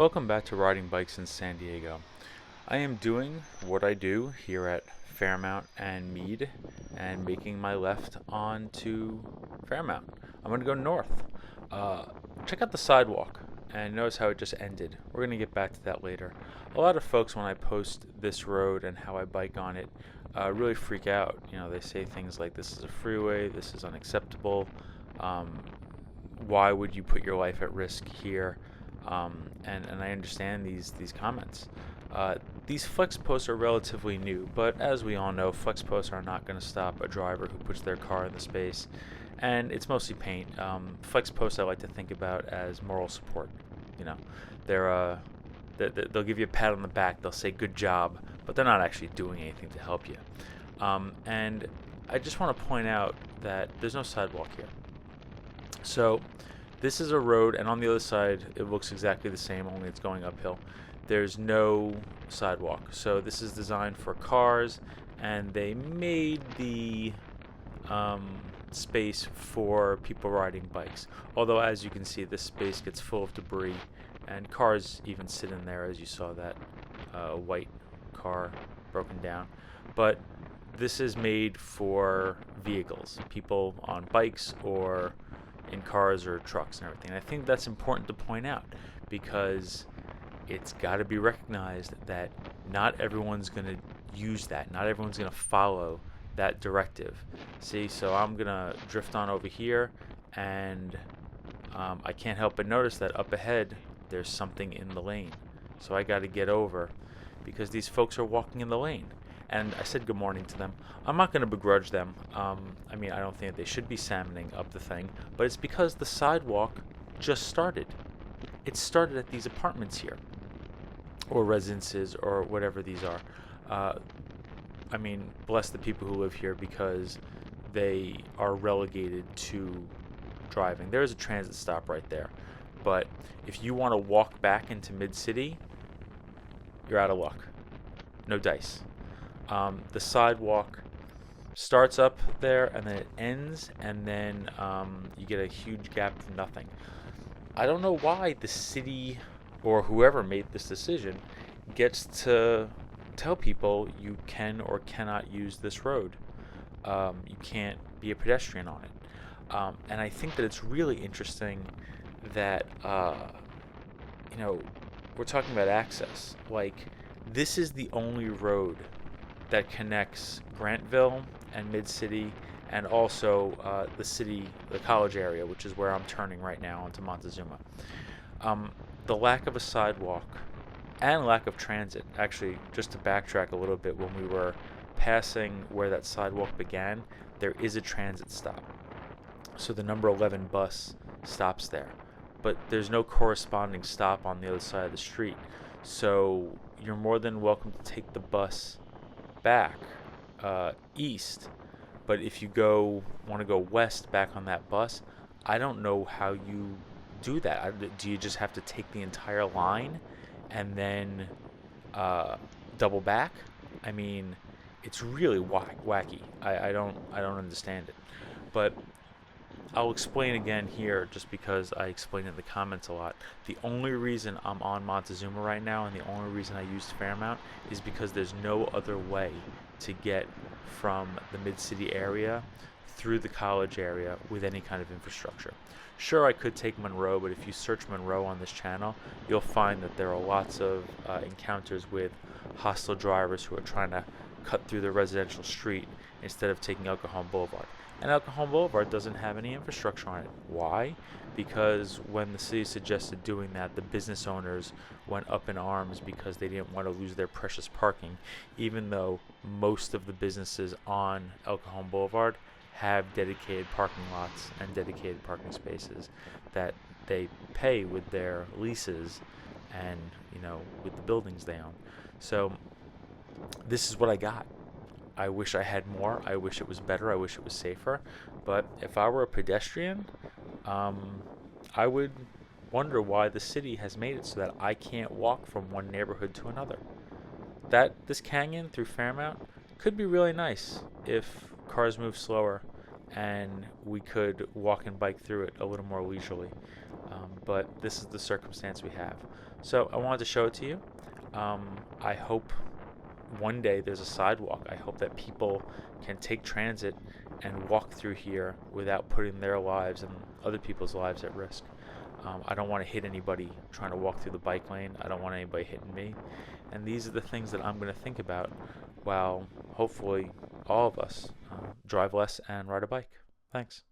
Welcome back to Riding Bikes in San Diego. I am doing what I do here at Fairmount and Meade and making my left onto Fairmount. I'm going to go north. Uh, Check out the sidewalk and notice how it just ended. We're going to get back to that later. A lot of folks, when I post this road and how I bike on it, really freak out. They say things like, this is a freeway, this is unacceptable. Um, why would you put your life at risk here? And I understand these comments. These flex posts are relatively new, but as we all know, flex posts are not going to stop a driver who puts their car in the space, and it's mostly paint. Flex posts I like to think about as moral support. You know, they'll give you a pat on the back, they'll say good job, but they're not actually doing anything to help you. And I just want to point out that there's no sidewalk here. So this is a road, and on the other side it looks exactly the same, only it's going uphill. There's no sidewalk. So this is designed for cars, and they made the space for people riding bikes. Although, as you can see, this space gets full of debris, and cars even sit in there, as you saw that white car broken down. But this is made for vehicles, people on bikes or in cars or trucks and everything. And I think that's important to point out because it's got to be recognized that not everyone's going to use that. Not everyone's going to follow that directive. See, so I'm going to drift on over here, and I can't help but notice that up ahead there's something in the lane. So I got to get over because these folks are walking in the lane. And I said good morning to them. I'm not going to begrudge them. I don't think that they should be salmoning up the thing, but it's because the sidewalk just started. It started at these apartments here, or residences, or whatever these are. Bless the people who live here because they are relegated to driving. There is a transit stop right there, but if you want to walk back into Mid-City, you're out of luck. No dice. The sidewalk starts up there and then it ends, and then you get a huge gap of nothing. I don't know why the city or whoever made this decision gets to tell people you can or cannot use this road. You can't be a pedestrian on it. And I think that it's really interesting that, we're talking about access. Like, this is the only road that connects Grantville and Mid-City, and also the college area, which is where I'm turning right now onto Montezuma. The lack of a sidewalk and lack of transit, actually, just to backtrack a little bit, when we were passing where that sidewalk began, there is a transit stop. So the number 11 bus stops there, but there's no corresponding stop on the other side of the street. So you're more than welcome to take the bus back east, but if you want to go west back on that bus, I don't know how you do that. Do you just have to take the entire line and then double back? It's really wacky. I don't understand it, but I'll explain again here, just because I explained in the comments a lot. The only reason I'm on Montezuma right now, and the only reason I used Fairmount, is because there's no other way to get from the Mid-City area through the college area with any kind of infrastructure. Sure, I could take Monroe, but if you search Monroe on this channel, you'll find that there are lots of encounters with hostile drivers who are trying to cut through the residential street instead of taking El Cajon Boulevard. And El Cajon Boulevard doesn't have any infrastructure on it. Why? Because when the city suggested doing that, the business owners went up in arms because they didn't want to lose their precious parking, even though most of the businesses on El Cajon Boulevard have dedicated parking lots and dedicated parking spaces that they pay with their leases and, with the buildings they own. So this is what I got. I wish I had more. I wish it was better. I wish it was safer. But if I were a pedestrian, I would wonder why the city has made it so that I can't walk from one neighborhood to another. This canyon through Fairmount could be really nice if cars move slower and we could walk and bike through it a little more leisurely. But this is the circumstance we have. So I wanted to show it to you. I hope one day there's a sidewalk. I hope that people can take transit and walk through here without putting their lives and other people's lives at risk. I don't want to hit anybody trying to walk through the bike lane. I don't want anybody hitting me. And these are the things that I'm going to think about while hopefully all of us drive less and ride a bike. Thanks.